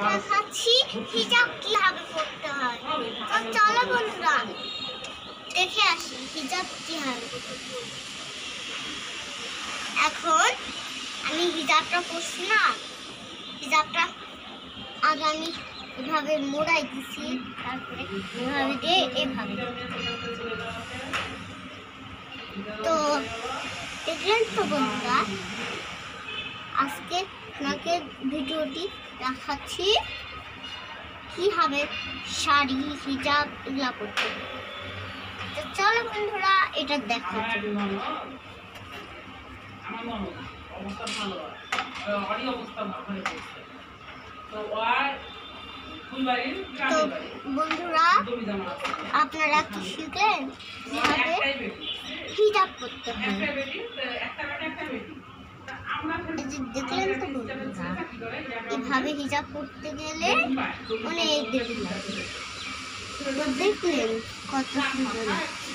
দেখাচ্ছি হিজাব কিভাবে পড়তে হয়। তো চলো বন্ধুরা দেখে আসি হিজাব কিভাবে। এখন আমি হিজাবটা পরছি না, হিজাবটা আগে আমি এভাবে মোড়াই দিছি, তারপরে এভাবে দিয়ে এভাবে। তো দেখলেন তো বন্ধুরা, আজকে আপনাকে ভিডিওটি দেখাচ্ছি কিভাবে শাড়ি হিজাব এগুলা করতে হবে। তো চলো বন্ধুরা এটা দেখাচ্ছি। তো বন্ধুরা আপনারা কি শিখলেন কিভাবে হিজাব করতে হয়? দেখলেন তো বন্ধুরা, এভাবে হিজাব করতে গেলে অনেক দেরি লাগে। তো দেখলেন কত সুন্দর লাগছে।